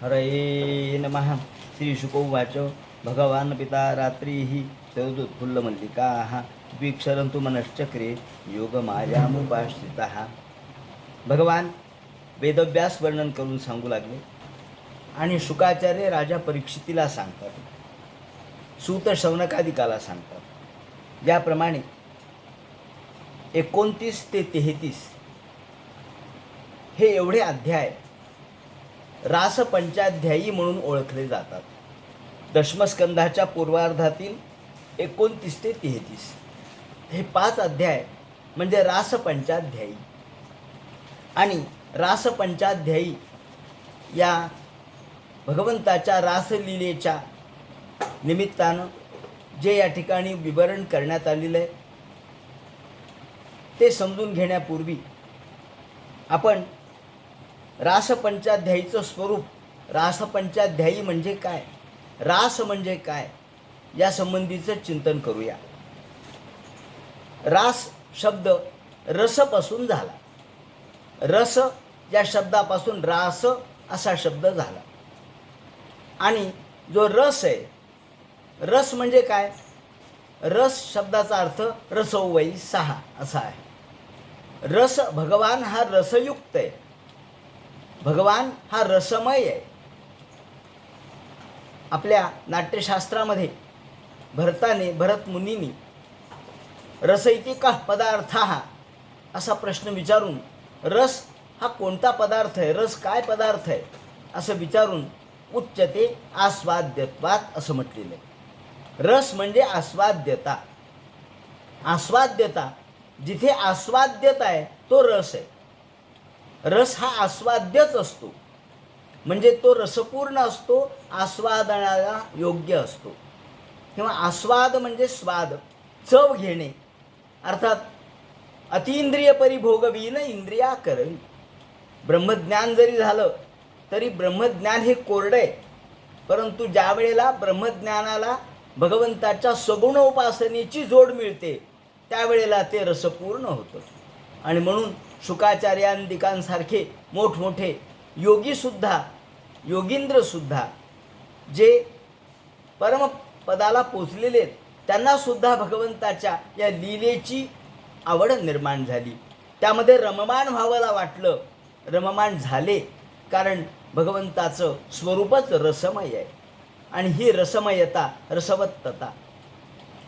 हरये नमः. श्रीशुकोवाच भगवान् पिता रात्रिः तदुत्फुल्लमल्लिकाः द्विक्षरन्तु मनश्चक्रे योगमायामुपाश्रिताः. भगवान वेदव्यास वर्णन करून सांगू लागले आणि शुकाचार्य राजा परीक्षितीला सांगतात, सूत शौनकादिकाला सांगतात. ज्याप्रमाणे 29 ते 33 हे एवढे अध्याय रासपंचाध्यायी म्हणून ओळखले जातात. दशमस्कंधाच्या पूर्वार्धातील 29 ते 33 हे 5 अध्याय म्हणजे रासपंचाध्यायी. आणि रासपंचाध्यायी या भगवंताच्या रासलीलेच्या निमित्तानं जे या ठिकाणी विवरण करण्यात आलेलं आहे ते समजून घेण्यापूर्वी आपण रासपंचाध्यायीचं स्वरूप, रासपंचाध्यायी म्हणजे काय, रास म्हणजे काय या संबंधीचं चिंतन करूया. रास शब्द रसपासून झाला. रस या शब्दापासून रास असा शब्द झाला. आणि जो रस आहे, रस म्हणजे काय, रस शब्दाचा अर्थ रसो वै सहा असा आहे. रस, भगवान हा रसयुक्त आहे, भगवान हा रसमय आहे. आपल्या नाट्यशास्त्रामध्ये भरत मुनींनी रस इति कः पदार्थः असा प्रश्न विचारून, रस हा कोणता पदार्थ आहे, रस काय पदार्थ आहे असं विचारून उच्चते आस्वाद्यत्वात असं म्हटलेलं आहे. रस म्हणजे आस्वाद्यता. आस्वाद्यता, जिथे आस्वाद्यता आहे तो रस आहे. रस हा आस्वाद्यच असतो, म्हणजे तो रसपूर्ण असतो, आस्वादनाला योग्य असतो. किंवा आस्वाद म्हणजे स्वाद, चव घेणे, अर्थात अतींद्रिय परिभोगवीन इंद्रिया करवी. ब्रह्मज्ञान जरी झालं तरी ब्रह्मज्ञान हे कोरडं आहे, परंतु ज्या वेळेला ब्रह्मज्ञानाला भगवंताच्या सगुण उपासनेची जोड मिळते त्यावेळेला ते रसपूर्ण होतं. आणि म्हणून शुकाचार्यांदिकांसारखे मोठमोठे योगीसुद्धा, योगींद्रसुद्धा जे परमपदाला पोचलेले आहेत त्यांनासुद्धा भगवंताच्या या लीलेची आवड निर्माण झाली. त्यामध्ये रममाण व्हावंला वाटलं, रममाण झाले, कारण भगवंताचं स्वरूपच रसमय आहे. आणि ही रसमयता, रसवत्तता.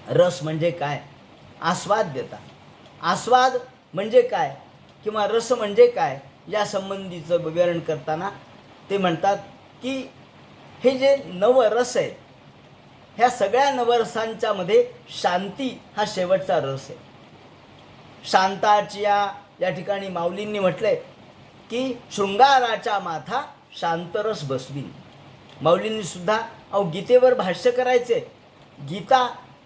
रस म्हणजे काय, आस्वाद्यता. आस्वाद म्हणजे काय किंवा रस म्हणजे काय या संबंधीचं विवरण करताना ते म्हणतात की हे जे नवरस आहेत, ह्या सगळ्या नवरसांच्या मध्ये शांती हा शेवटचा रस आहे. शांताची या ठिकाणी माऊलींनी म्हटलंय की शृंगाराच्या माथा शांतरस बसवीन. माऊलींनी सुद्धा गीतेवर भाष्य करायचे. गीता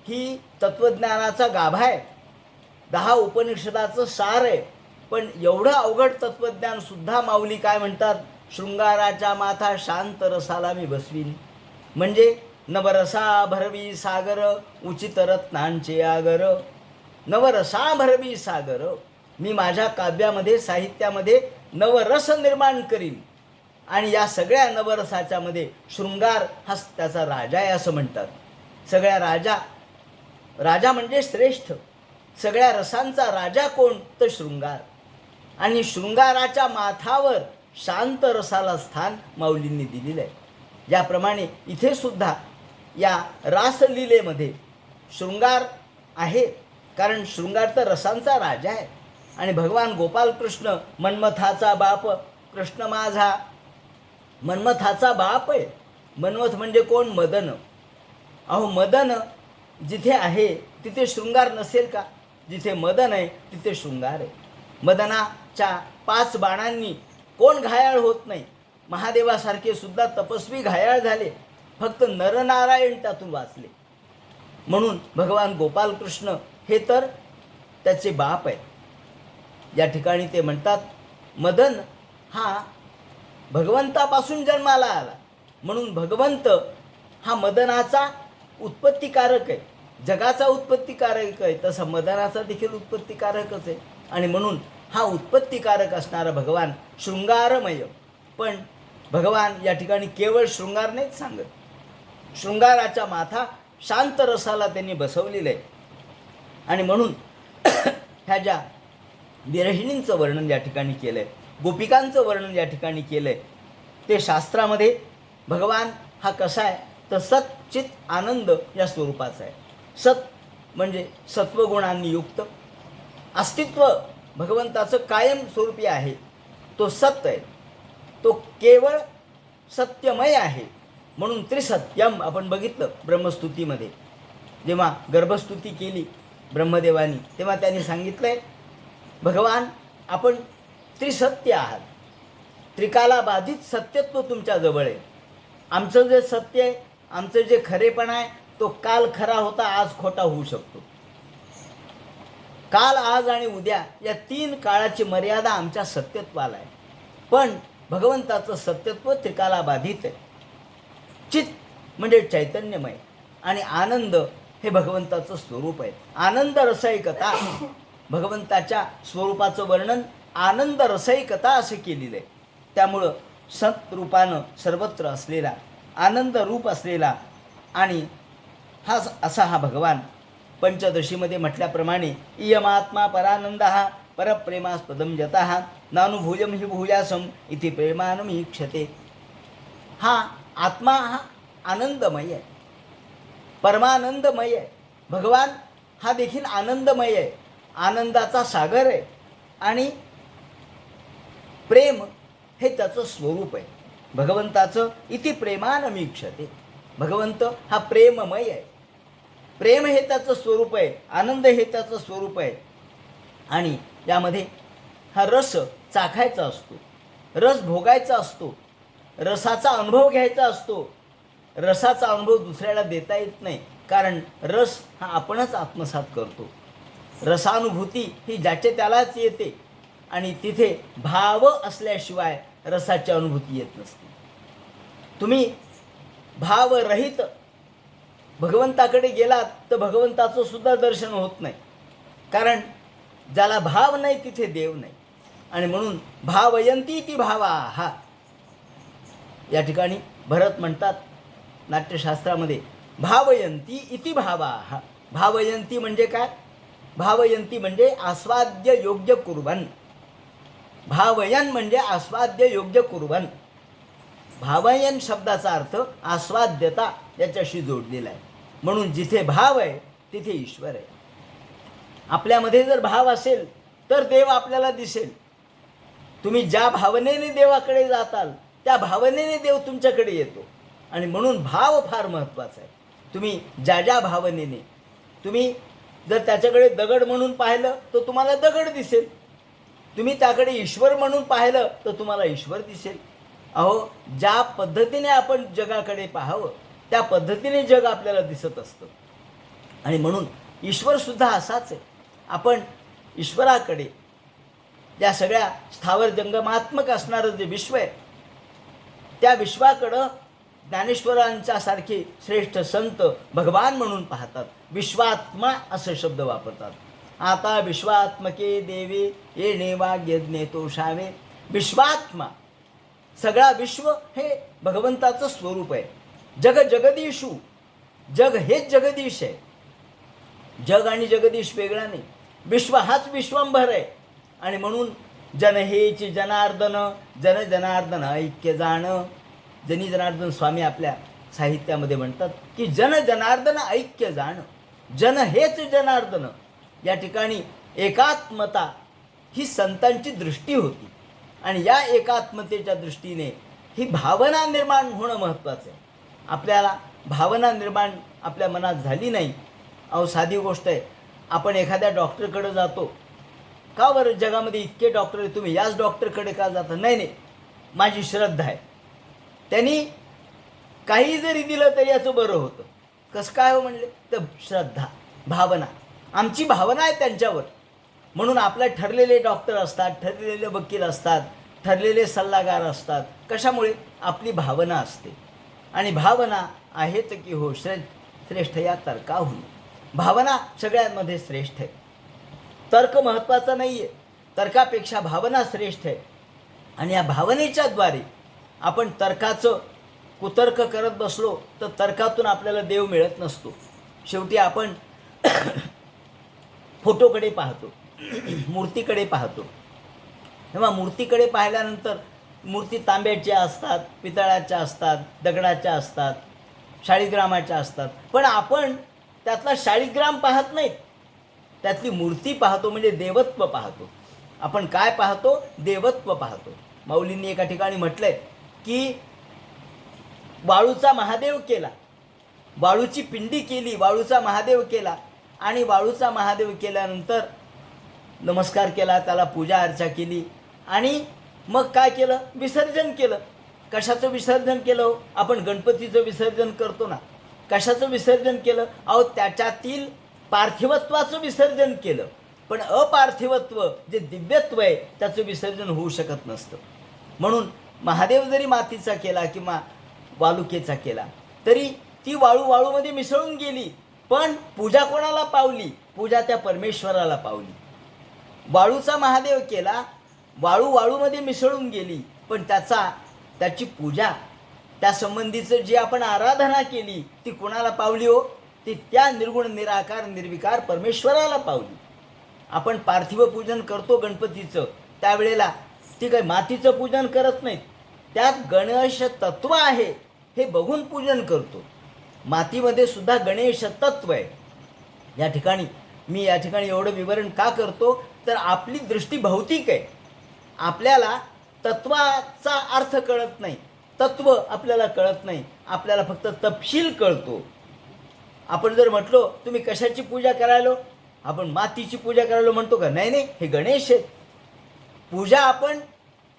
ही तत्त्वज्ञानाचा गाभा आहे, 10 उपनिषदाचं सार आहे. पण एवढं अवघड तत्त्वज्ञानसुद्धा माऊली काय म्हणतात, शृंगाराच्या माथा शांत रसाला मी बसवीन. म्हणजे नवरसा भरवी सागर उचित रत्नांचे आगर. नवरसा भरवी सागर, मी माझ्या काव्यामध्ये, साहित्यामध्ये नवरस निर्माण करीन. आणि या सगळ्या नवरसाच्या मध्ये शृंगार हा त्याचा राजा आहे असं म्हणतात. सगळ्या राजा म्हणजे श्रेष्ठ. सगळ्या रसांचा राजा कोण, तर शृंगार. आणि शृंगाराच्या माथावर शांत रसाला स्थान माऊलींनी दिलेलं आहे. ज्याप्रमाणे इथे सुद्धा या रासलीलेमध्ये शृंगार आहे, कारण शृंगार तर रसांचा राजा आहे. आणि भगवान गोपालकृष्ण मन्मथाचा बाप, कृष्ण माझा मन्मथाचा बाप आहे. मन्मथ म्हणजे कोण, मदन. मदन जिथे आहे तिथे शृंगार नसेल का, जिथे मदन आहे तिथे शृंगार आहे. मदनाच्या 5 बाणांनी कोण घायाळ होत नाही. महादेवासारखे सुद्धा तपस्वी घायाळ झाले, फक्त नरनारायण त्यातून वाचले. म्हणून भगवान गोपालकृष्ण हे तर त्याचे बाप आहे. या ठिकाणी ते म्हणतात मदन हा भगवंतापासून जन्माला आला, म्हणून भगवंत हा मदनाचा उत्पत्तिकारक आहे, जगाचा उत्पत्तिकारक आहे, तसा मदनाचा देखील उत्पत्तिकारकच आहे. आणि म्हणून हा उत्पत्तिकारक असणारा भगवान शृंगारमय. पण भगवान या ठिकाणी केवळ शृंगार नाहीच सांगत, शृंगाराचा माथा शांत रसाला त्यांनी बसवलेलं आहे. आणि म्हणून ह्या ज्या विरहिणींचं वर्णन या ठिकाणी केलं आहे, गोपिकांचं वर्णन या ठिकाणी केलं आहे, ते शास्त्रामध्ये भगवान हा कसा आहे तर सच्चित आनंद या स्वरूपाचा आहे. सत म्हणजे सत्वगुणांनी युक्त अस्तित्व भगवंताचं कायम स्वरूपी आहे. तो सत्य आहे, तो केवळ सत्यमय आहे. म्हणून त्रिसत्यम आपण बघितलं ब्रह्मस्तुतीमध्ये, जेव्हा गर्भस्तुती केली ब्रह्मदेवानी तेव्हा त्यांनी सांगितलं आहे भगवान आपण त्रिसत्य आहात, त्रिकाला बाधित सत्यत्व तुमच्याजवळ आहे. आमचं जे सत्य आहे, आमचं जे खरेपण आहे तो काल खरा होता, आज खोटा होऊ शकतो. काल, आज आणि उद्या या 3 काळाची मर्यादा आमच्या सत्यत्वाला आहे. पण भगवंताचं सत्यत्व त्रिकाला बाधित आहे. चित म्हणजे चैतन्यमय आणि आनंद हे भगवंताचं स्वरूप आहे. आनंद रसायिकता, भगवंताच्या स्वरूपाचं वर्णन आनंद रसायिकता असं केलेलं आहे. त्यामुळं सत रूपानं सर्वत्र असलेला, आनंद रूप असलेला आणि असा हा भगवान पंचदशीमध्ये म्हटल्याप्रमाणे इयमात्मा परानंद हा परप्रेमास्पदम जतः नानुभूयम हि भूयासम इति प्रेमानम ईक्षते. हा आत्मा हा आनंदमय आहे, परमानंदमय आहे. भगवान हा देखील आनंदमय आहे, आनंदाचा सागर आहे आणि प्रेम हे त्याचं स्वरूप आहे भगवंताचं. इति प्रेमानमीक्षते, भगवंत हा प्रेममय आहे, प्रेम हे त्याचं स्वरूप आहे, आनंद हे त्याचं स्वरूप आहे. आणि यामध्ये हा रस चाखायचा असतो, रस भोगायचा असतो, रसाचा अनुभव घ्यायचा असतो. रसाचा अनुभव दुसऱ्याला देता येत नाही, कारण रस हा आपणच आत्मसात करतो. रसानुभूती ही ज्याचे त्यालाच येते आणि तिथे भाव असल्याशिवाय रसाची अनुभूती येत नसते. तुम्ही भावरहित भगवंताकडे गेलात तर भगवंताचं सुद्धा दर्शन होत नाही, कारण ज्याला भाव नाही तिथे देव नाही. आणि म्हणून भावयंती ती भावा हा या ठिकाणी भरत म्हणतात नाट्यशास्त्रामध्ये भावयंती इति भावा हा. भावयंती म्हणजे काय? भावयंती म्हणजे आस्वाद्य योग्य कुर्बन. भावयन म्हणजे आस्वाद्य योग्य कुर्बन. भावयन शब्दाचा अर्थ आस्वाद्यता याच्याशी जोडलेला आहे. म्हणून जिथे भाव आहे तिथे ईश्वर आहे. आपल्यामध्ये जर भाव असेल तर देव आपल्याला दिसेल. तुम्ही ज्या भावनेने देवाकडे जाताल त्या भावनेने देव तुमच्याकडे येतो. आणि म्हणून भाव फार महत्त्वाचा आहे. तुम्ही ज्या ज्या भावनेने, तुम्ही जर त्याच्याकडे दगड म्हणून पाहिलं तर तुम्हाला दगड दिसेल, तुम्ही त्याकडे ईश्वर म्हणून पाहिलं तर तुम्हाला ईश्वर दिसेल. अहो, ज्या पद्धतीने आपण जगाकडे पाहावं त्या पद्धतीने जग आपल्याला दिसत असतं. आणि म्हणून ईश्वरसुद्धा असाच आहे. आपण ईश्वराकडे, या सगळ्या स्थावर जंगमात्मक असणारं जे विश्व आहे त्या विश्वाकडं ज्ञानेश्वरांच्या सारखे श्रेष्ठ संत भगवान म्हणून पाहतात. विश्वात्मा असे शब्द वापरतात. आता विश्वात्मके देवे येणे वाग्यज्ञे तोषावे. विश्वात्मा, सगळा विश्व हे भगवंताचं स्वरूप आहे. जग जगदीशू, जग हेच जगदीश आहे. जग आणि जगदीश वेगळा नाही, विश्व हाच विश्वंभर आहे. आणि म्हणून जन हेच जनार्दन, जन जनार्दन ऐक्य जाण. जनी जनार्दन स्वामी आपल्या साहित्यामध्ये म्हणतात की जन जनार्दन ऐक्य जाण. जन हेच जनार्दन. या ठिकाणी एकात्मता ही संतांची दृष्टी होती आणि या एकात्मतेच्या दृष्टीने ही भावना निर्माण होणं महत्त्वाचं आहे. आपल्याला भावना निर्माण आपल्या मनात झाली नाही. अहो, साधी गोष्ट आहे, आपण एखाद्या डॉक्टरकडे जातो. का बरं जगामध्ये इतके डॉक्टर आहे, तुम्ही याच डॉक्टरकडे का जाता? नाही नाही, माझी श्रद्धा आहे, त्यांनी काही जरी दिलं तरी याचं बरं होतं. कसं काय हो म्हणले तर श्रद्धा, भावना, आमची भावना आहे त्यांच्यावर. म्हणून आपले ठरलेले डॉक्टर असतात, ठरलेले वकील असतात, ठरलेले सल्लागार असतात. कशामुळे? आपली भावना असते. आणि भावना आहेत की हो श्रेष्ठ या तर्काहून. भावना सगळ्यांमध्ये श्रेष्ठ आहे. तर्क महत्त्वाचा नाही आहे, तर्कापेक्षा भावना श्रेष्ठ आहे. आणि या भावनेच्या द्वारे आपण तर्काचं कुतर्क करत बसलो तर तर्कातून आपल्याला देव मिळत नसतो. शेवटी आपण फोटोकडे पाहतो, मूर्तीकडे पाहतो. तेव्हा मूर्तीकडे पाहिल्यानंतर मूर्ती तांब्याच्या असतात, पितळाच्या असतात, दगडाच्या असतात, शाळीग्रामाच्या असतात. पण आपण त्यातला शाळीग्राम पाहत नाहीत, त्यातली मूर्ती पाहतो, म्हणजे देवत्व पाहतो. आपण काय पाहतो? देवत्व पाहतो. माऊलींनी एका ठिकाणी म्हटलंय की वाळूचा महादेव केला, वाळूची पिंडी केली, वाळूचा महादेव केला. आणि वाळूचा महादेव केल्यानंतर नमस्कार केला, त्याला पूजा अर्चा केली आणि मग काय केलं? विसर्जन केलं. कशाचं विसर्जन केलं? आपण गणपतीचं विसर्जन करतो ना, कशाचं विसर्जन केलं? अहो, त्याच्यातील पार्थिवत्वाचं विसर्जन केलं. पण अपार्थिवत्व जे दिव्यत्व आहे त्याचं विसर्जन होऊ शकत नसतं. म्हणून महादेव जरी मातीचा केला किंवा वालुकेचा केला तरी ती वाळू वाळूमध्ये मिसळून गेली, पण पूजा कोणाला पावली? पूजा त्या परमेश्वराला पावली. वाळूचा महादेव केला, वाळू वाळूमध्ये मिसळून गेली, पण त्याची पूजा, त्या संबंधीचं जी आपण आराधना केली ती कोणाला पावली हो? ती त्या निर्गुण निराकार निर्विकार परमेश्वराला पावली. आपण पार्थिव पूजन करतो गणपतीचं, त्यावेळेला ती काही मातीचं पूजन करत नाहीत, त्यात गणेश तत्व आहे हे बघून पूजन करतो. मातीमध्ये सुद्धा गणेश तत्व आहे. मी या ठिकाणी एवढं विवरण का करतो? तर आपली दृष्टी भौतिक आहे, आपल्याला तत्वाचा अर्थ कळत नाही, तत्व आपल्याला कळत नाही, आपल्याला फक्त तपशील कळतो. आपण जर म्हटलो तुम्ही कशाची पूजा करायलो? आपण मातीची पूजा करायलो म्हणतो का? नाही, हे गणेश आहेत. पूजा आपण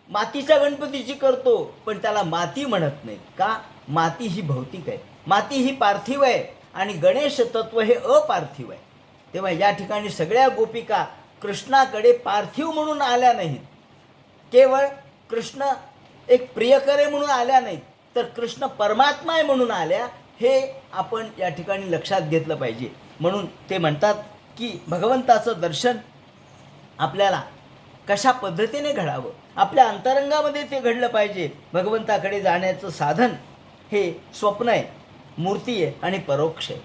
मातीच्या गणपतीची करतो, पण त्याला माती म्हणत नाहीत. का? माती ही भौतिक आहे, माती ही पार्थिव आहे आणि गणेश तत्व हे अपार्थिव आहे. तेव्हा या ठिकाणी सगळ्या गोपिका कृष्णाकडे पार्थिव म्हणून आल्या नाहीत, केवळ कृष्ण एक प्रियकर आहे म्हणून आल्या नाहीत, तर कृष्ण परमात्मा आहे म्हणून आल्या. हे आपण या ठिकाणी लक्षात घेतलं पाहिजे. म्हणून ते म्हणतात की भगवंताचं दर्शन आपल्याला कशा पद्धतीने घडावं, आपल्या अंतरंगामध्ये ते घडलं पाहिजे. भगवंताकडे जाण्याचं साधन हे स्वप्न आहे, मूर्ती आहे आणि परोक्ष आहे.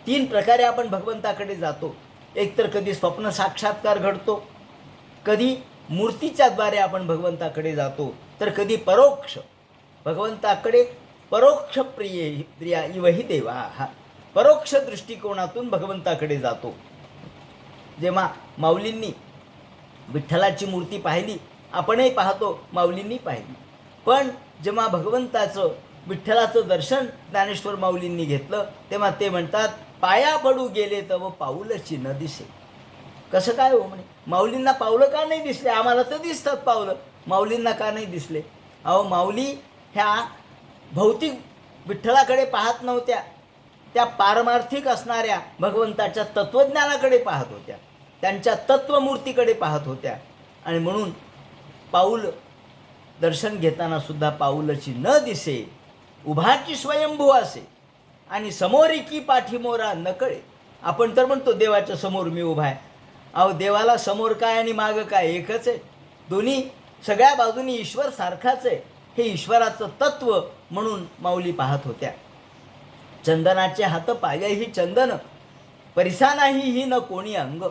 3 प्रकारे आपण भगवंताकडे जातो. एक तर कधी स्वप्न साक्षात्कार घडतो, कधी मूर्तीच्या द्वारे आपण भगवंताकडे जातो, तर कधी परोक्ष भगवंताकडे परोक्ष प्रिया इवही देवा, हा परोक्ष दृष्टिकोनातून भगवंताकडे जातो. जेव्हा माऊलींनी विठ्ठलाची मूर्ती पाहिली, आपणही पाहतो, माऊलींनी पाहिली, पण जेव्हा भगवंताचं विठ्ठलाचं दर्शन ज्ञानेश्वर माऊलींनी घेतलं तेव्हा ते म्हणतात, पाया पडू गेले तव पाऊलची न दिसे. कसं काय हो? म्हणे माऊलींना पावलं का नाही दिसले? आम्हाला तर दिसतात पावलं, माऊलींना का नाही दिसले? अहो, माऊली ह्या भौतिक विठ्ठलाकडे पाहत नव्हत्या, त्या पारमार्थिक असणाऱ्या भगवंताच्या तत्त्वज्ञानाकडे पाहत होत्या, त्यांच्या तत्त्वमूर्तीकडे पाहत होत्या. आणि म्हणून पाऊल दर्शन घेताना सुद्धा पाऊलची न दिसे, उभाची स्वयंभू असे आणि समोरी की पाठीमोरा न कळे. आपण तर म्हणतो देवाच्या समोर मी उभा आहे. अहो, देवाला समोर काय आणि मागं काय एकच आहे. दोन्ही सगळ्या बाजूनी ईश्वर सारखाच आहे. हे ईश्वराचं तत्व म्हणून माऊली पाहत होत्या. चंदनाचे हात पायही चंदन, परिसा नाही ही न कोणी अंग.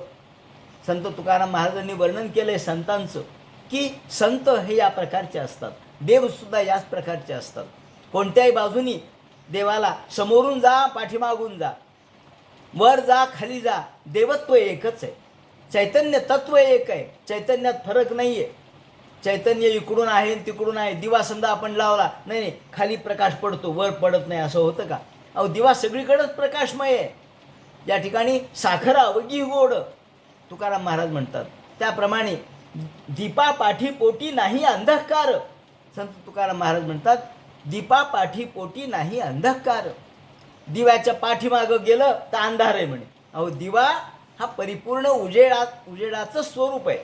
संत तुकाराम महाराजांनी वर्णन केलंय संतांचं की संत हे या प्रकारचे असतात, देवसुद्धा याच प्रकारचे असतात. कोणत्याही बाजूनी देवाला समोरून जा, पाठीमागून जा, वर जा, खाली जा, देवत्व एकच आहे. चैतन्य तत्व एक आहे, चैतन्यात फरक नाही आहे. चैतन्य इकडून आहे तिकडून आहे. दिवा समजा आपण लावला, नाही खाली प्रकाश पडतो, वर पडत नाही, असं होतं का? अहो, दिवा सगळीकडेच प्रकाशमय आहे. या ठिकाणी साखर अवघी गोड, तुकाराम महाराज म्हणतात. त्याप्रमाणे दीपा पाठी पोटी नाही अंधकार. संत तुकाराम महाराज म्हणतात, दीपा पाठी पोटी नाही अंधकार. दिव्याच्या पाठीमागं गेलं तर अंधार आहे म्हणे. अहो, दिवा हा परिपूर्ण उजेडाचं स्वरूप आहे,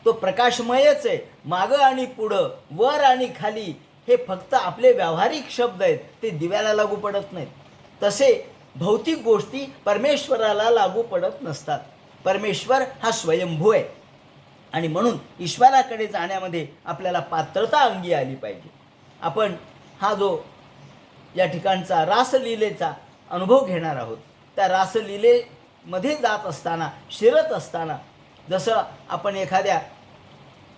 तो प्रकाशमयच आहे. मागं आणि पुढं, वर आणि खाली हे फक्त आपले व्यावहारिक शब्द आहेत, ते दिव्याला लागू पडत नाहीत. तसे भौतिक गोष्टी परमेश्वराला लागू पडत नसतात. परमेश्वर हा स्वयंभू आहे आणि म्हणून ईश्वराकडे जाण्यामध्ये आपल्याला पात्रता अंगी आली पाहिजे. आपण हा जो या ठिकाणचा रासलीलेचा अनुभव घेणार आहोत. त्या रासलीलेमध्ये जात असताना, शिरत असताना, जसं आपण एखाद्या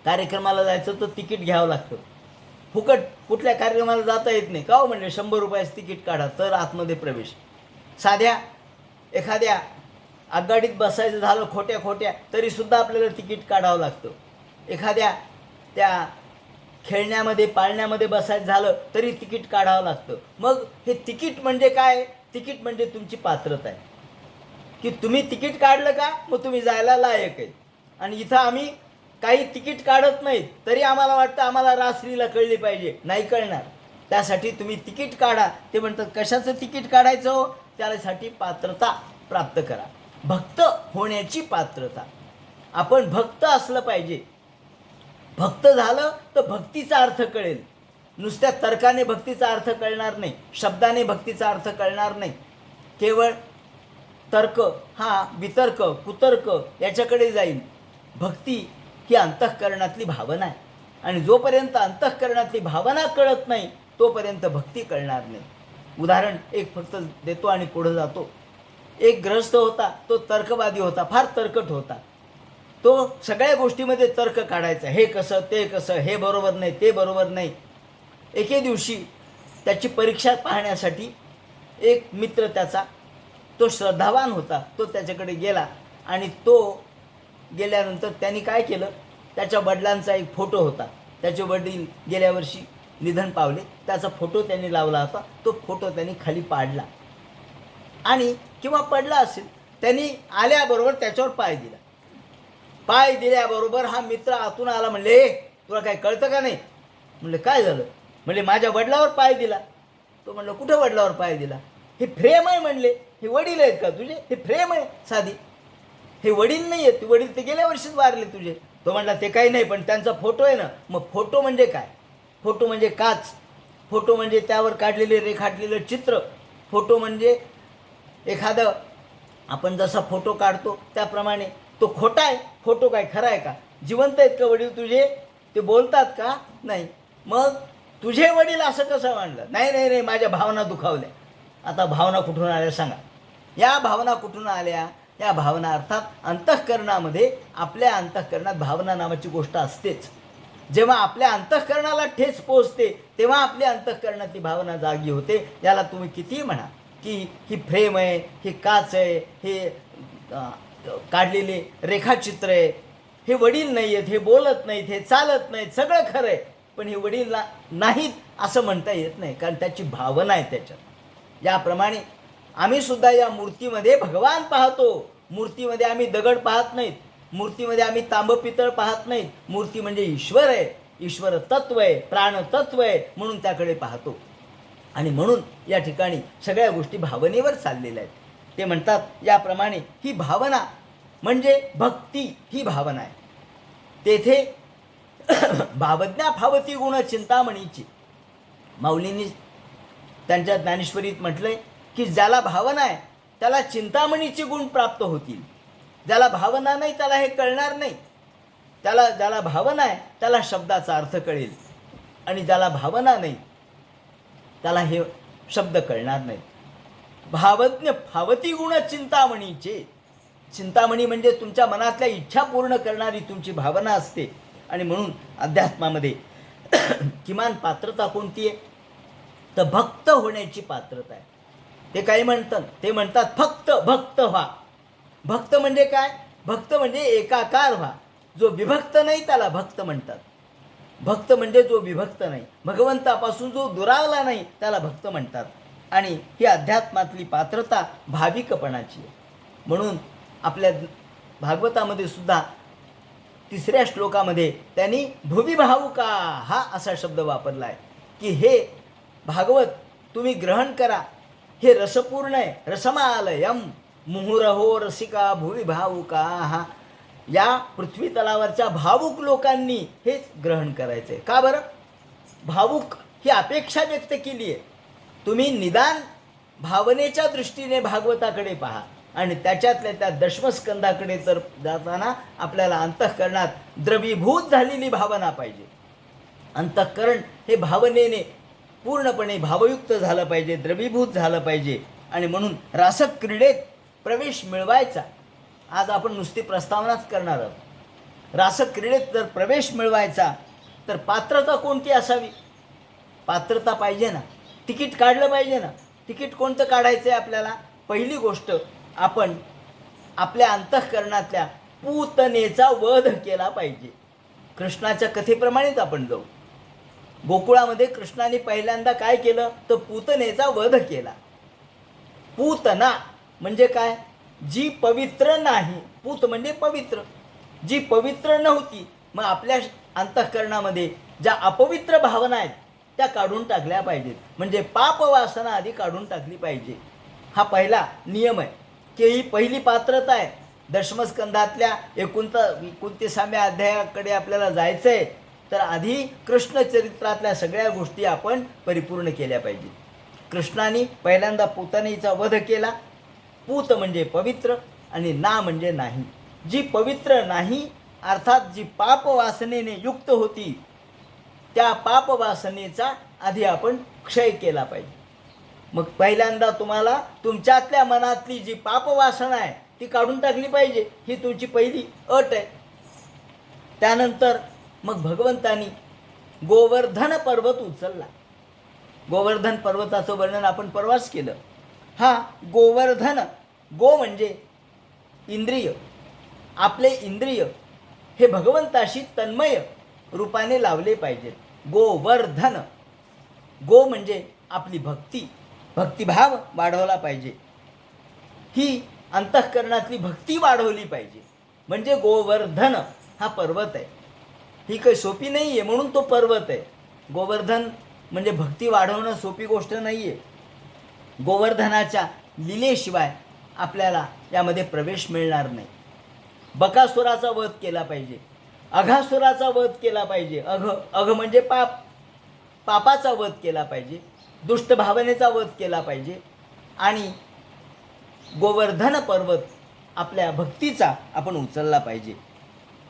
कार्यक्रमाला जायचं तर तिकीट घ्यावं लागतं. फुकट कुठल्या कार्यक्रमाला जाता येत नाही. का हो म्हणले 100 रुपयाचं तिकीट काढा तर आतमध्ये प्रवेश. साध्या एखाद्या आगगाडीत बसायचं झालं खोट्या तरीसुद्धा आपल्याला तिकीट काढावं लागतं. एखाद्या त्या खेळण्यामध्ये पाळण्यामध्ये बसायचं झालं तरी तिकीट काढावं लागतं. मग हे तिकीट म्हणजे काय? तिकीट म्हणजे तुमची पात्रता आहे की तुम्ही तिकीट काढलं का मग तुम्ही जायला लायक आहे. आणि इथं आम्ही काही तिकीट काढत नाहीत तरी आम्हाला वाटतं आम्हाला रासलीला कळली पाहिजे. नाही कळणार. त्यासाठी तुम्ही तिकीट काढा. ते म्हणतात कशाचं तिकीट काढायचं हो? त्यासाठी पात्रता प्राप्त करा. भक्त होण्याची पात्रता. आपण भक्त असलं पाहिजे. भक्त झालं तर भक्तीचा अर्थ कळेल. नुसत्या तर्काने भक्तीचा अर्थ कळणार नाही, शब्दाने भक्तीचा अर्थ कळणार नाही. केवळ तर्क हा वितर्क कुतर्क याच्याकडे जाईल. भक्ती ही अंतःकरणातली भावना आहे आणि जोपर्यंत अंतःकरणातली भावना कळत नाही तोपर्यंत भक्ती कळणार नाही. उदाहरण एक फक्त देतो आणि पुढे जातो. एक गृहस्थ होता, तो तर्कवादी होता, फार तर्कट होता. तो सगळ्या गोष्टीमध्ये तर्क काढायचा. हे कसं, ते कसं, हे बरोबर नाही, ते बरोबर नाही. एके दिवशी त्याची परीक्षा पाहण्यासाठी एक मित्र त्याचा, तो श्रद्धावान होता, तो त्याच्याकडे गेला आणि तो गेल्यानंतर त्यांनी काय केलं, त्याच्या वडिलांचा एक फोटो होता. त्याचे वडील गेल्या वर्षी निधन पावले. त्याचा फोटो त्यांनी लावला होता. तो फोटो त्यांनी खाली पाडला आणि किंवा पडला असेल, त्यांनी आल्याबरोबर त्याच्यावर पाय दिला. पाय दिल्याबरोबर हा मित्र आतून आला. म्हणले तुला काय कळतं का नाही? म्हणले काय झालं? म्हणले माझ्या वडिलावर पाय दिला. तो म्हणलं कुठं वडिलावर पाय दिला? हे फ्रेम आहे म्हणले. हे वडील आहेत का तुझे? हे फ्रेम आहे साधी, हे वडील नाही आहेत. वडील ते गेल्या वर्षीच वारले तुझे. तो म्हणला ते काही नाही पण त्यांचा फोटो आहे ना. मग फोटो म्हणजे काय? फोटो म्हणजे काच. फोटो म्हणजे त्यावर काढलेले रेखाटलेलं चित्र. फोटो म्हणजे एखादं आपण जसा फोटो काढतो त्याप्रमाणे. तो खोटा आहे. फोटो काय खरा आहे का? जिवंत आहेत का वडील तुझे? ते बोलतात का? नाही. मग तुझे वडील असं कसं मांडलं? नाही नाही नाही माझ्या भावना दुखावल्या. आता भावना कुठून आल्या सांगा? या भावना कुठून आल्या? या भावना अर्थात अंतःकरणामध्ये, आपल्या अंतःकरणात भावना नावाची गोष्ट असतेच. जेव्हा आपल्या अंतःकरणाला ठेच पोहोचते तेव्हा आपल्या अंतःकरणातली भावना जागी होते. याला तुम्ही कितीही म्हणा की ही फ्रेम आहे, ही काच आहे, हे काढलेले रेखाचित्र आहे, हे वडील नाही आहेत, हे बोलत नाहीत, हे चालत नाहीत, सगळं खरं आहे. पण हे वडील नाहीत असं म्हणता येत नाही, कारण त्याची भावना आहे त्याच्यात. याप्रमाणे आम्ही सुद्धा या मूर्तीमध्ये भगवान पाहतो. मूर्तीमध्ये आम्ही दगड पाहत नाहीत. मूर्तीमध्ये आम्ही तांब पितळ पाहत नाहीत. मूर्ती म्हणजे ईश्वर आहे. ईश्वर तत्व आहे, प्राणतत्व आहे, म्हणून त्याकडे पाहतो. आणि म्हणून या ठिकाणी सगळ्या गोष्टी भावनेवर चाललेल्या आहेत. ते म्हणतात याप्रमाणे ही भावना म्हणजे भक्ती ही भावना आहे. तेथे भावज्ञा फावती गुण चिंतामणीची. माऊलींनी त्यांच्या ज्ञानेश्वरीत म्हटलंय की ज्याला भावना आहे त्याला चिंतामणीचे गुण प्राप्त होतील. ज्याला भावना नाही त्याला हे कळणार नाही. ज्याला भावना आहे त्याला शब्दाचा अर्थ कळेल आणि ज्याला भावना नाही त्याला हे शब्द कळणार नाही. भावज्ञ फावती गुण चिंतामणीचे. चिंतामणी म्हणजे तुमच्या मनातल्या इच्छा पूर्ण करणारी तुमची भावना असते. आणि म्हणून अध्यात्मामध्ये किमान पात्रता कोणती आहे? तर भक्त होण्याची पात्रता आहे. ते काही म्हणतात, ते म्हणतात फक्त भक्त व्हा. भक्त म्हणजे काय? भक्त म्हणजे एकाकार व्हा. जो विभक्त नाही त्याला भक्त म्हणतात. भक्त म्हणजे जो विभक्त नाही, भगवंतापासून जो दुरावला नाही त्याला भक्त म्हणतात. आणि ही अध्यात्मातली पात्रता भाविकपणाची आहे. म्हणून आपल्या भागवतामध्ये सुद्धा 3ऱ्या श्लोकामध्ये त्यांनी भुवी भावुका हा असा शब्द वापरला आहे की हे भागवत तुम्ही ग्रहण करा. हे रसपूर्ण आहे. रसमालयम मुहुरहो रसिका भुवी भावुका. हा या पृथ्वी तलावरच्या भावुक लोकांनी हेच ग्रहण करायचं आहे. का बरं? भावुक ही अपेक्षा व्यक्त केली आहे. तुम्ही निदान भावनेच्या दृष्टीने भागवताकडे पहा आणि त्याच्यातल्या त्या दशमस्कंदाकडे तर जाताना आपल्याला अंतःकरणात द्रवीभूत झालेली भावना पाहिजे. अंतःकरण हे भावनेने पूर्णपणे भावयुक्त झालं पाहिजे, द्रवीभूत झालं पाहिजे. आणि म्हणून रासक क्रीडेत प्रवेश मिळवायचा. आज आपण नुसती प्रस्तावनाच करणार आहोत. रासक क्रीडेत जर प्रवेश मिळवायचा तर पात्रता कोणती असावी? पात्रता पाहिजे ना, तिकीट काढलं पाहिजे ना. तिकीट कोणतं काढायचं आहे आपल्याला? पहिली गोष्ट, आपण आपल्या अंतःकरणातल्या पूतनेचा वध केला पाहिजे. कृष्णाच्या कथेप्रमाणेच आपण जाऊ. गोकुळामध्ये कृष्णाने पहिल्यांदा काय केलं तर पूतनेचा वध केला. पूतना म्हणजे काय? जी पवित्र नाही. पूत म्हणजे पवित्र. जी पवित्र नव्हती. मग आपल्या अंतःकरणामध्ये ज्या अपवित्र भावना आहेत त्या काढून टाकल्या पाहिजेत. म्हणजे पापवासना आधी काढून टाकली पाहिजे. हा पहिला नियम आहे की ही पहिली पात्रता आहे. दशमस्कंधातल्या 29व्या अध्यायाकडे आपल्याला जायचं आहे तर आधी कृष्ण चरित्रातल्या सगळ्या गोष्टी आपण परिपूर्ण केल्या पाहिजेत. कृष्णाने पहिल्यांदा पूतनेचा वध केला. पूत म्हणजे पवित्र आणि ना म्हणजे नाही. जी पवित्र नाही अर्थात जी पापवासनेने युक्त होती त्या पापवासनेचा आधी आपण क्षय केला पाहिजे. मग पहिल्यांदा तुम्हाला तुमच्यातल्या मनातली जी पापवासना आहे ती काढून टाकली पाहिजे. ही तुमची पहिली अट आहे. त्यानंतर मग भगवंतानी गोवर्धन पर्वत उचलला. गोवर्धन पर्वताचं वर्णन आपण परवाच केलं. हा गोवर्धन, गो म्हणजे इंद्रिय. आपले इंद्रिय हे भगवंताशी तन्मय रूपाने लावले पाहिजेत. गोवर्धन, गो म्हणजे आपली भक्ती, भक्तिभाव वाढवला पाहिजे. ही अंतःकरणातली भक्ती वाढवली पाहिजे. म्हणजे गोवर्धन हा पर्वत आहे. ही काही सोपी नाही आहे म्हणून तो पर्वत आहे. गोवर्धन म्हणजे भक्ती वाढवणं सोपी गोष्ट नाही आहे. गोवर्धनाच्या लीलेशिवाय आपल्याला यामध्ये प्रवेश मिळणार नाही. बकासुराचा वध केला पाहिजे. अघासुराचा वध केला पाहिजे. अघ म्हणजे पाप, पापाचा वध केला पाहिजे. दुष्ट भावनेचा वध केला पाहिजे. आणि गोवर्धन पर्वत आपल्या भक्तीचा आपण उचलला पाहिजे.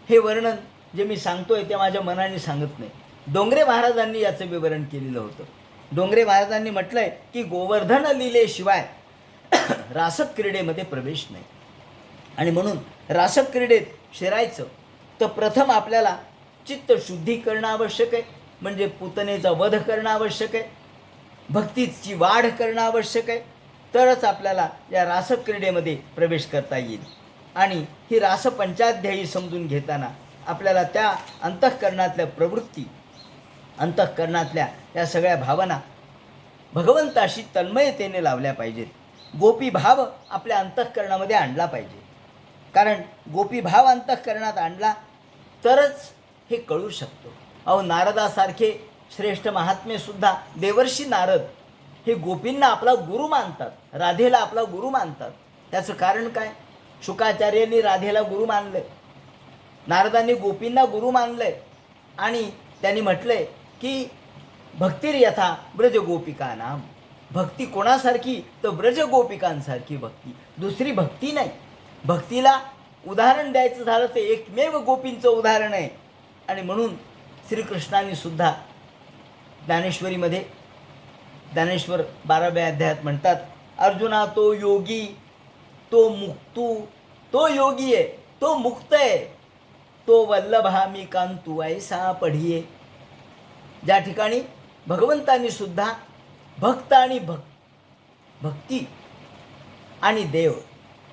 हे वर्णन जे मी सांगतोय ते माझ्या मनाने सांगत नाही. डोंगरे महाराजांनी याचं विवरण केलेलं होतं. डोंगरे महाराजांनी म्हटलंय की गोवर्धन लीलेशिवाय रासक क्रीडेमध्ये प्रवेश नाही. आणि म्हणून रासक क्रीडेत शिरायचं तर प्रथम आपल्याला चित्त शुद्धी करणं आवश्यक आहे. म्हणजे पूतनेचा वध करणं आवश्यक आहे. भक्तीची वाढ करणं आवश्यक आहे. तरच आपल्याला या रासक क्रीडेमध्ये प्रवेश करता येईल. आणि ही रासपंचाध्यायी समजून घेताना आपल्याला त्या अंतःकरणातल्या प्रवृत्ती, अंतःकरणातल्या या सगळ्या भावना भगवंताशी तन्मयतेने लावल्या पाहिजेत. गोपी भाव आपल्या अंतःकरणामध्ये आणला पाहिजे. कारण गोपी भाव अंतःकरणात आणला तरच हे कळू शकतो. अहो, नारदासारखे श्रेष्ठ महात्मेसुद्धा, देवर्षी नारद हे गोपींना आपला गुरु मानतात, राधेला आपला गुरु मानतात. त्याचं कारण काय? शुकाचार्यांनी राधेला गुरु मानलंय, नारदांनी गोपींना गुरु मानलंय. आणि त्यांनी म्हटलंय की भक्तिर्यथा ब्रज गोपिका नाम. भक्ती कोणासारखी तर ब्रज गोपिकांसारखी भक्ती, दुसरी भक्ती नाही. भक्तीला उदाहरण द्यायचं झालं तर एकमेव गोपींचं उदाहरण आहे. आणि म्हणून श्रीकृष्णांनी सुद्धा ज्ञानेश्वरीमध्ये, ज्ञानेश्वर 12व्या अध्यायात म्हणतात, अर्जुना तो योगी, तो मुक्तू, तो योगी आहे, तो मुक्त आहे, तो वल्लभा मी कांतू ऐसा पढिये. ज्या ठिकाणी भगवंतांनी सुद्धा भक्त आणि भक्ती आणि देव,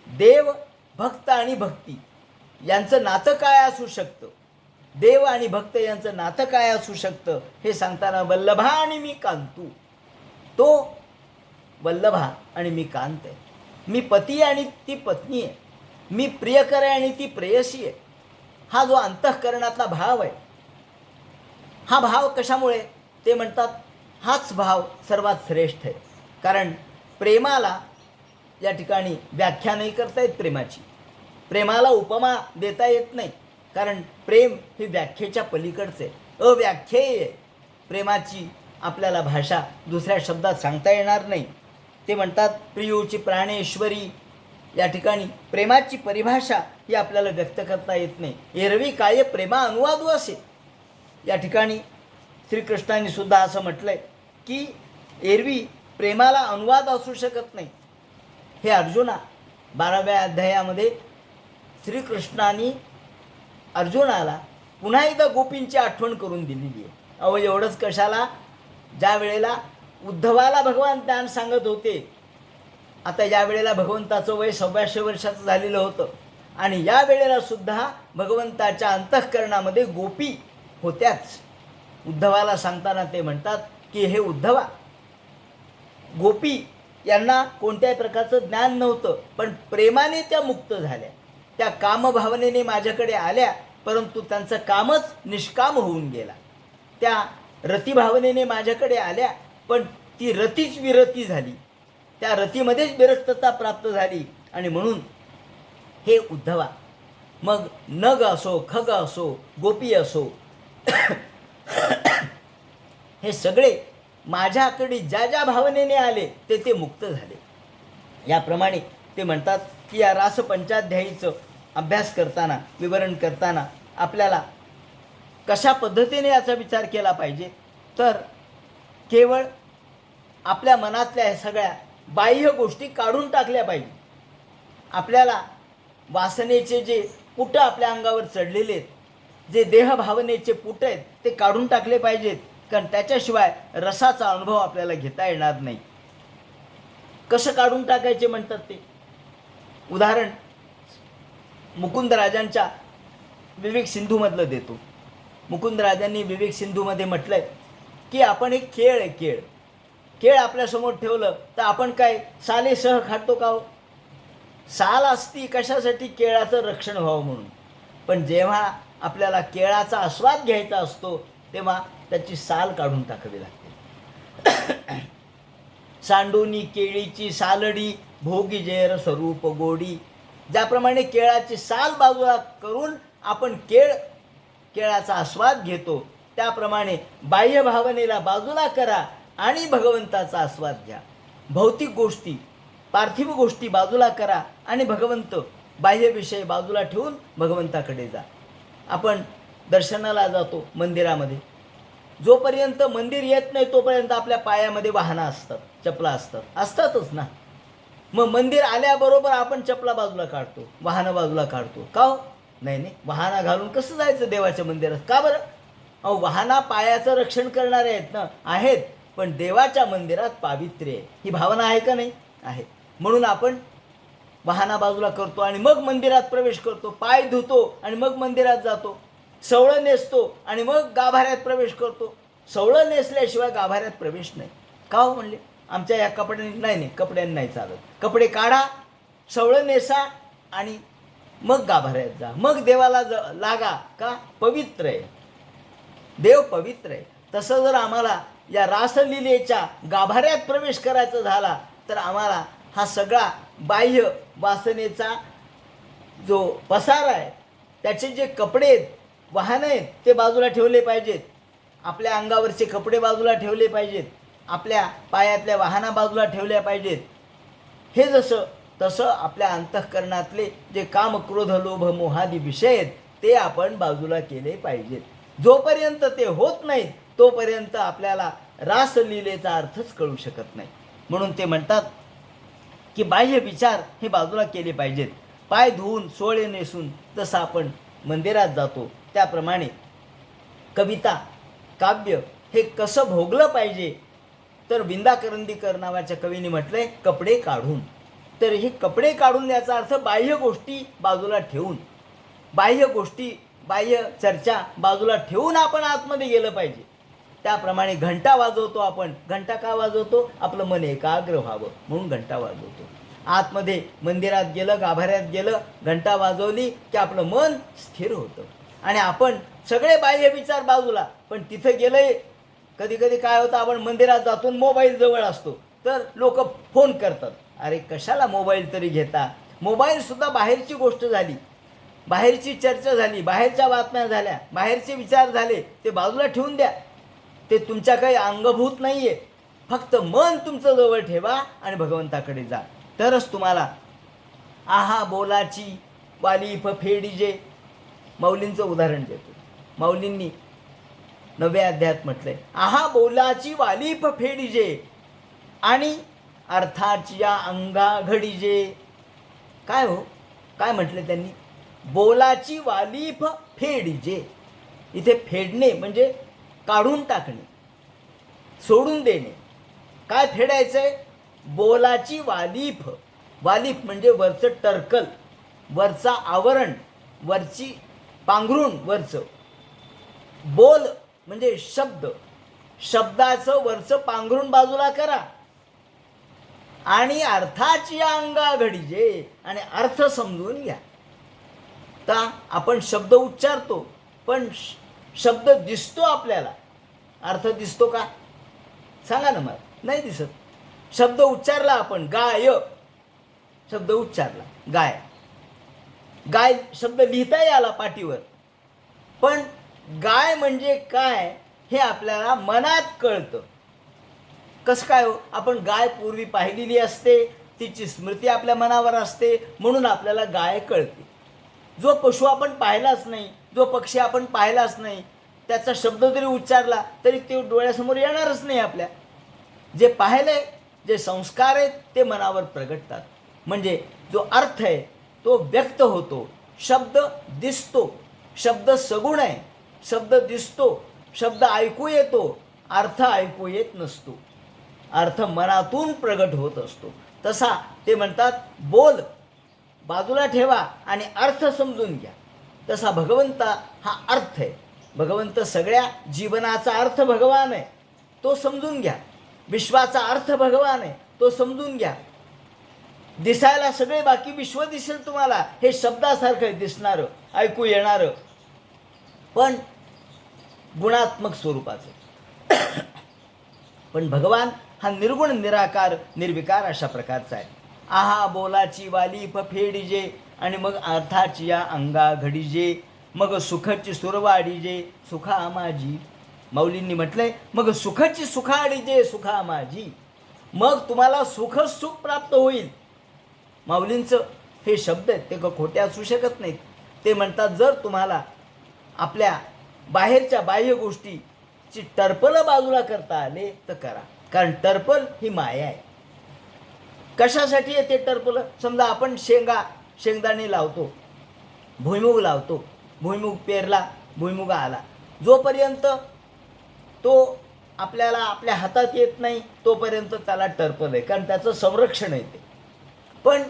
देव भक्त आणि भक्ती यांचं नातं काय असू शकतं, देव आणि भक्त यांचं नातं काय असू शकतं हे सांगताना वल्लभा आणि मी कांतू, तो वल्लभा आणि मी कांत आहे. मी पती आणि ती पत्नी आहे. मी प्रियकर आहे आणि ती प्रेयसी आहे. हा जो अंतःकरणातला भाव आहे, हा भाव कशामुळे? ते म्हणतात हाच भाव सर्वात श्रेष्ठ आहे. कारण प्रेमाला या ठिकाणी व्याख्या नाही करता येत. प्रेमाला उपमा देता येत नाही. कारण प्रेम हे व्याख्येच्या पलीकडचं आहे, अव्याख्येय आहे. प्रेमाची आपल्याला भाषा दुसऱ्या शब्दात सांगता येणार नाही. ते म्हणतात प्रियोची प्राणेश्वरी. या ठिकाणी प्रेमाची परिभाषा ही आपल्याला व्यक्त करता येत नाही. एरवी काय प्रेमा अनुवादू असे. या ठिकाणी श्रीकृष्णाने सुद्धा असं म्हटलंय की एरवी प्रेमाला अनुवाद असू शकत नाही. हे अर्जुना 12व्या अध्यायामध्ये श्रीकृष्णाने अर्जुनाला पुन्हा एकदा गोपींची आठवण करून दिलेली आहे. अहो एवढंच कशाला, ज्या वेळेला उद्धवाला भगवान ज्ञान सांगत होते, आता या वेळेला भगवंताचं वय 1400 वर्षाचं झालेलं होतं आणि या वेळेला सुद्धा भगवंताच्या अंतःकरणामध्ये गोपी होत्याच. उद्धवाला सांगताना ते म्हणतात की हे उद्धवा, गोपी यांना कोणत्याही प्रकारचं ज्ञान नव्हतं, पण प्रेमाने त्या मुक्त झाल्या. त्या कामभावनेने माझ्याकडे आल्या, परंतु त्यांचं कामच निष्काम होऊन गेला. त्या रतिभावनेने माझ्याकडे आल्या, पण ती रतीच विरती झाली. त्या रतीमध्येच विरक्तता प्राप्त झाली. आणि म्हणून हे उद्धवा, मग नग असो, खग असो, गोपी असो, हे सगळे माझ्याकडे ज्या ज्या भावनेने आले ते मुक्त झाले. याप्रमाणे ते म्हणतात की या रासपंचाध्यायीचं अभ्यास करताना, विवरण करताना आपल्याला कशा पद्धतीने याचा विचार केला पाहिजे, तर केवळ आपल्या मनातल्या ह्या सगळ्या बाह्य गोष्टी काढून टाकल्या पाहिजे. आपल्याला वासनेचे जे पुट आपल्या अंगावर चढलेले आहेत, जे देहभावनेचे पुट आहेत, ते काढून टाकले पाहिजेत, कारण त्याच्याशिवाय रसाचा अनुभव आपल्याला घेता येणार नाही. कसं काढून टाकायचे म्हणतात ते उदाहरण मुकुंदराजांच्या विवेक सिंधूमधलं देतो. मुकुंदराजांनी विवेक सिंधूमध्ये म्हटलंय की आपण एक खेळ आहे, खेळ आपल्यासमोर ठेवलं तर आपण काय साले सह खातो का हो? साल असती कशासाठी? केळाचं रक्षण व्हावं म्हणून. पण जेव्हा आपल्याला केळाचा आस्वाद घ्यायचा असतो तेव्हा त्याची साल काढून टाकावी लागते. सांडोनी केळीची सालडी, भोगी जेर स्वरूप गोडी. ज्याप्रमाणे केळाची साल बाजूला करून आपण केळाचा आस्वाद घेतो, त्याप्रमाणे बाह्य भावनेला बाजूला करा आणि भगवंताचा आस्वाद घ्या. भौतिक गोष्टी, पार्थिव गोष्टी बाजूला करा आणि भगवंत, बाह्य विषय बाजूला ठेवून भगवंताकडे जा. आपण दर्शनाला जातो मंदिरामध्ये, जोपर्यंत मंदिर येत नाही तोपर्यंत आपल्या पायामध्ये वाहनं असतात, चपला असतातच ना. मग मंदिर आल्याबरोबर आपण चपला बाजूला काढतो, वाहनं बाजूला काढतो. का हो? नाही, वाहनं घालून कसं जायचं देवाच्या मंदिरात? का बरं? अहो वाहना पायाचं रक्षण करणारे आहेत ना, आहेत, पण देवाच्या मंदिरात पावित्र्य आहे, ही भावना आहे का नाही? आहे. म्हणून आपण वाहना बाजूला करतो आणि मग मंदिरात प्रवेश करतो, पाय धुतो आणि मग मंदिरात जातो, सवळं नेसतो आणि मग गाभाऱ्यात प्रवेश करतो. सवळं नेसल्याशिवाय गाभाऱ्यात प्रवेश नाही. का हो म्हणले? आमच्या या कपड्यांनी नाही, कपड्यांनी नाही चालत. कपडे काढा, सवळं नेसा आणि मग गाभाऱ्यात जा, मग देवाला लागा. का? पवित्र आहे, देव पवित्र आहे. तसं जर आम्हाला या रासलीलेच्या गाभाऱ्यात प्रवेश करायचा झाला तर आम्हाला हा सगळा बाह्य वासनेचा जो पसारा आहे, त्याचे जे कपडे आहेत, वाहनं आहेत, ते बाजूला ठेवले पाहिजेत. आपल्या अंगावरचे कपडे बाजूला ठेवले पाहिजेत, आपल्या पायातल्या वाहना बाजूला ठेवल्या पाहिजेत. हे जसं तसं आपल्या अंतःकरणातले जे काम, क्रोध, लोभ, मोहादी विषय आहेत ते आपण बाजूला केले पाहिजेत. जोपर्यंत ते होत नाहीत तोपर्यंत आपल्याला रासलीलेचा अर्थच कळू शकत नाही. म्हणून ते म्हणतात की बाह्य विचार हे बाजूला केले पाहिजेत. पाय धुवून, सोळे नेसून जसं आपण मंदिरात जातो त्याप्रमाणे कविता, काव्य हे कसं भोगलं पाहिजे, तर विंदा करंदीकर नावाच्या कवीने म्हटलंय कपडे काढून. तर हे कपडे काढून याचा अर्थ बाह्य गोष्टी बाजूला ठेवून, बाह्य गोष्टी, बाह्य चर्चा बाजूला ठेवून आपण आतमध्ये गेलं पाहिजे. त्याप्रमाणे घंटा वाजवतो आपण. घंटा का वाजवतो? आपलं मन एकाग्र व्हावं म्हणून घंटा वाजवतो. आतमध्ये मंदिरात गेलं, गाभाऱ्यात गेलं, घंटा वाजवली की आपलं मन स्थिर होतं आणि आपण सगळे बाह्य विचार बाजूला. पण तिथं गेलंय, कधी कधी काय होतं, आपण मंदिरात जातो, मोबाईल जवळ असतो तर लोक फोन करतात. अरे कशाला मोबाईल तरी घेता? मोबाईलसुद्धा बाहेरची गोष्ट झाली, बाहेरची चर्चा झाली, बाहेरच्या बातम्या झाल्या, बाहेरचे विचार झाले, ते बाजूला ठेवून द्या. ते तुमच्या काही अंगभूत नाही आहे. फक्त मन तुमचं जवळ ठेवा आणि भगवंताकडे जा, तरच तुम्हाला आहा बोलाची वाली फेडी. जे माऊलींचं उदाहरण देतो, माऊलींनी 9व्या अध्यायात म्हटलंय, आहा बोलाची वालीफ फेडिजे आणि अर्थाची या अंगा घडीजे. काय हो, काय म्हटले त्यांनी? बोलाची वालीफ फेडिजे. इथे फेडणे म्हणजे काढून टाकणे, सोडून देणे. काय फेडायचंय? बोलाची वालीफ. वालीफ म्हणजे वरचं टर्कल, वरचा आवरण, वरची पांघरून वरचं. बोल म्हणजे शब्द, शब्दाचं वरचं पांघरून बाजूला करा. आणि अर्थाची अंगा घडीजे, आणि अर्थ समजून घ्या. तर आपण शब्द उच्चारतो, पण शब्द दिसतो आपल्याला, अर्थ दिसतो का? सांगा ना मला. नाही दिसत. शब्द उच्चारला आपण, गाय शब्द उच्चारला, गाय. गाय शब्द लिहिताही आला पाटीवर, पण गाय म्हणजे काय हे आपल्याला मनात कळतं. कसं काय हो? आपण गाय पूर्वी पाहिलेली असते, तिची स्मृती आपल्या मनावर असते, म्हणून आपल्याला गाय कळते. जो पशु आपण पाहिलाच नाही, जो पक्षी आपण पाहिलाच नाही, त्याचा शब्द जरी उच्चारला तरी ते डोळ्यासमोर येणारच नाही आपल्या. जे पाहिलंय, जे संस्कार आहेत ते मनावर प्रगटतात. म्हणजे जो अर्थ आहे तो व्यक्त होतो. शब्द दिसतो, शब्द सगुण आहे, शब्द दिसतो, शब्द ऐकू येतो, अर्थ ऐकू येत नसतो. अर्थ मनातून प्रगट होत असतो. तसा ते म्हणतात, बोल बाजूला ठेवा आणि अर्थ समजून घ्या. तसा भगवंता हा अर्थ आहे. भगवंत सगळ्या जीवनाचा अर्थ भगवान आहे, तो समजून घ्या. विश्वाचा अर्थ भगवान आहे, तो समजून घ्या. दिसायला सगळे बाकी विश्व दिसेल तुम्हाला, हे शब्दासारखं आहे दिसणारं, ऐकू येणारं, पण गुणात्मक स्वरूपाचं. पण भगवान हा निर्गुण, निराकार, निर्विकार अशा प्रकारचा आहे. आहा बोलाची वालीफ फेडिजे आणि मग अर्थाची या अंगा घडीजे, मग सुखाची सुरवाडीजे सुखा माझी. माऊलींनी म्हटलंय, मग सुखाची सुखाडीजे सुखा माझी. मग तुम्हाला सुख प्राप्त होईल. माऊलींचं हे शब्द आहेत, ते खोटे असू शकत नाहीत. ते म्हणतात, जर तुम्हाला आपल्या बाहेरच्या बाह्य गोष्टीची टर्पलं बाजूला करता आले तर करा. कारण टर्पल ही माया आहे. कशासाठी आहे ते टर्पलं? समजा आपण शेंगदाणे लावतो, भुईमुग लावतो, भुईमुग पेरला, भुईमुग आला. जोपर्यंत तो आपल्याला आपल्या हातात येत नाही तोपर्यंत त्याला टर्पल आहे, कारण त्याचं संरक्षण आहे ते. पण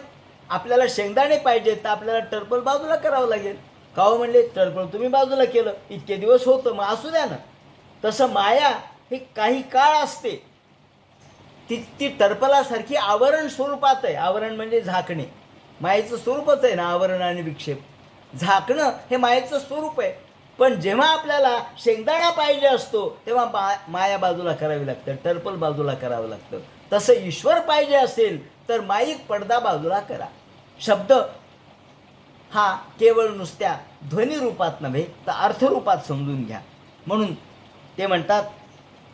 आपल्याला शेंगदाणे पाहिजे तर आपल्याला टर्पल बाजूला करावं लागेल. काव म्हणले, टर्पल तुम्ही बाजूला केलं, इतके दिवस होतं, मग असू द्या ना. तसं माया ही काही काळ असते, ती टर्पलासारखी आवरण स्वरूपात आहे. आवरण म्हणजे झाकणे, मायेचं स्वरूपच आहे ना आवरण आणि विक्षेप. झाकणं हे मायेचं स्वरूप आहे. पण जेव्हा आपल्याला शेंगदाणा पाहिजे असतो तेव्हा माया बाजूला करावी लागतं, टर्पल बाजूला करावं लागतं. तसं ईश्वर पाहिजे असेल तर माईक पडदा बाजूला करा. शब्द हा केवळ नुसत्या ध्वनी रूपात नव्हे तर अर्थरूपात समजून घ्या. म्हणून ते म्हणतात,